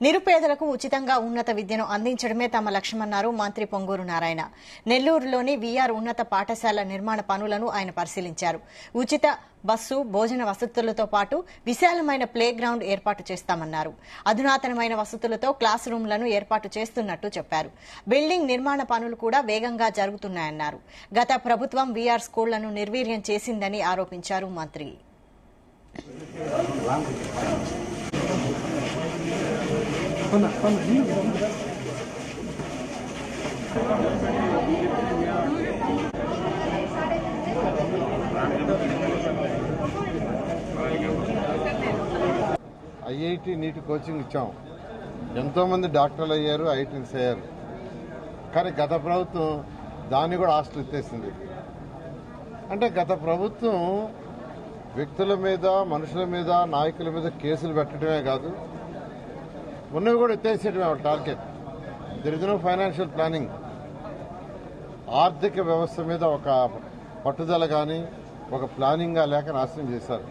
నిరుపేదలకు ఉచితంగా ఉన్నత విద్యను అందించడమే తమ లక్ష్యమన్నారు మంత్రి పొంగూరు నారాయణ. నెల్లూరులోని వీఆర్ ఉన్నత పాఠశాల నిర్మాణ పనులను ఆయన పరిశీలించారు. ఉచిత బస్సు, భోజన వసతులతో పాటు విశాలమైన ప్లే గ్రౌండ్ ఏర్పాటు చేస్తామన్నారు. అధునాతనమైన వసతులతో క్లాస్ రూమ్లను ఏర్పాటు చేస్తున్నట్టు చెప్పారు. బిల్డింగ్ నిర్మాణ పనులు కూడా వేగంగా జరుగుతున్నాయన్నారు. గత ప్రభుత్వం వీఆర్ స్కూళ్లను నిర్వీర్యం చేసిందని ఆరోపించారు మంత్రి. ఐఐటి నీట్ కోచింగ్ ఇచ్చాం. ఎంతో మంది డాక్టర్లు అయ్యారు, ఐఐటీస్ అయ్యారు. కానీ గత ప్రభుత్వం దాన్ని కూడా హాస్టల్ ఎత్తేసింది. అంటే గత ప్రభుత్వం వ్యక్తుల మీద, మనుషుల మీద, నాయకుల మీద కేసులు పెట్టడమే కాదు, ఉన్నవి కూడా ఎత్తేసేయడమే వాళ్ళ target. There is no financial planning. ఆర్థిక వ్యవస్థ మీద ఒక పట్టుదల కానీ, ఒక ప్లానింగ్గా లేక నాశనం చేశారు.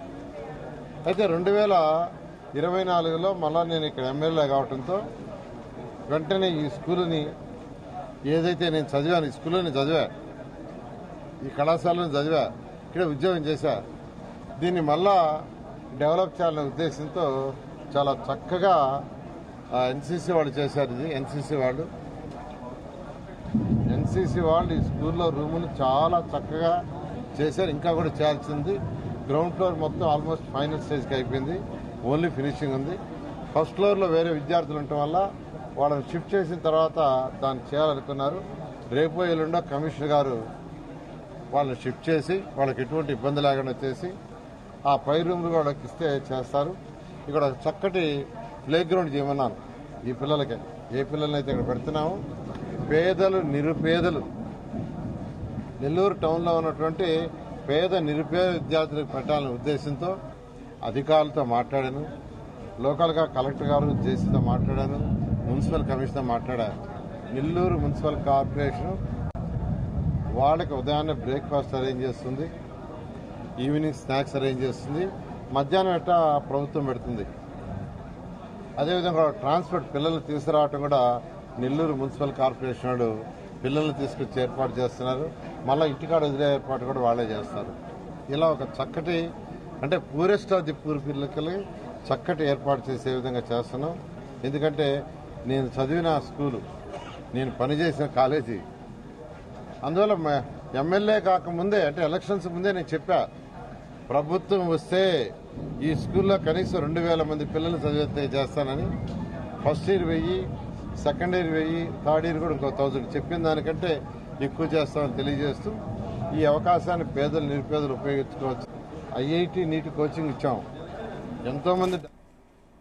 అయితే 2024లో మళ్ళా నేను ఇక్కడ ఎమ్మెల్యే కావడంతో వెంటనే ఈ స్కూలుని ఏదైతే నేను చదివాను, ఈ స్కూల్లో నేను చదివా, ఈ కళాశాలను చదివా, ఇక్కడ ఉద్యోగం చేశా, దీన్ని మళ్ళా డెవలప్ చేయాలనే ఉద్దేశంతో చాలా చక్కగా ఎన్సీసీ వాళ్ళు చేశారు. ఇది ఎన్సీసీ వాళ్ళు ఈ స్కూల్లో రూములు చాలా చక్కగా చేశారు. ఇంకా కూడా చేయాల్సింది. గ్రౌండ్ ఫ్లోర్ మొత్తం ఆల్మోస్ట్ ఫైనల్ స్టేజ్కి అయిపోయింది. ఓన్లీ ఫినిషింగ్ ఉంది. ఫస్ట్ ఫ్లోర్లో వేరే విద్యార్థులు ఉండటం వల్ల వాళ్ళని షిఫ్ట్ చేసిన తర్వాత దాన్ని చేయాలనుకున్నారు. రేపు ఎల్లుండో కమిషనర్ గారు వాళ్ళని షిఫ్ట్ చేసి వాళ్ళకి ఎటువంటి ఇబ్బంది లేకుండా చేసి ఆ పై రూమ్లు వాళ్ళకి ఇస్తే చేస్తారు. ఇక్కడ చక్కటి ప్లే గ్రౌండ్ చేయమన్నాను ఈ పిల్లలకి. ఏ పిల్లలనైతే ఇక్కడ పెడుతున్నామో పేదలు, నిరుపేదలు, నెల్లూరు టౌన్లో ఉన్నటువంటి పేద నిరుపేద విద్యార్థులకు పెట్టాలనే ఉద్దేశంతో అధికారులతో మాట్లాడాను. లోకల్గా కలెక్టర్ గారు జేసీతో మాట్లాడాను. మున్సిపల్ కమిషనర్ మాట్లాడాను. నెల్లూరు మున్సిపల్ కార్పొరేషన్ వాళ్ళకి ఉదయాన్నే బ్రేక్ఫాస్ట్ అరేంజ్ చేస్తుంది, ఈవినింగ్ స్నాక్స్ అరేంజ్ చేస్తుంది, మధ్యాహ్నం ఎట్టా ప్రభుత్వం పెడుతుంది. అదేవిధంగా ట్రాన్స్పోర్ట్ పిల్లల్ని తీసుకురావటం కూడా నెల్లూరు మున్సిపల్ కార్పొరేషన్ వాడు పిల్లల్ని తీసుకొచ్చి ఏర్పాటు చేస్తున్నారు. మళ్ళీ ఇంటికాడ వదిలే ఏర్పాటు కూడా వాళ్ళే చేస్తారు. ఇలా ఒక చక్కటి, అంటే పూరెస్ట్ ఆఫ్ ది పూర్ పిల్లలకి చక్కటి ఏర్పాటు చేసే విధంగా చేస్తున్నాం. ఎందుకంటే నేను చదివిన స్కూలు, నేను పనిచేసిన కాలేజీ, అందువల్ల ఎమ్మెల్యే కాకముందే, అంటే ఎలక్షన్స్ ముందే నేను చెప్పా, ప్రభుత్వం వస్తే ఈ స్కూల్లో కనీసం 2000 మంది పిల్లలు చదివితే చేస్తానని. First year 1000, second year 1000, third year కూడా ఇంకో 1000, చెప్పిన దానికంటే ఎక్కువ చేస్తామని తెలియజేస్తూ ఈ అవకాశాన్ని పేదలు, నిరుపేదలు ఉపయోగించుకోవచ్చు. ఐఐటి నీట్ కోచింగ్ ఇచ్చాం. ఎంతో మంది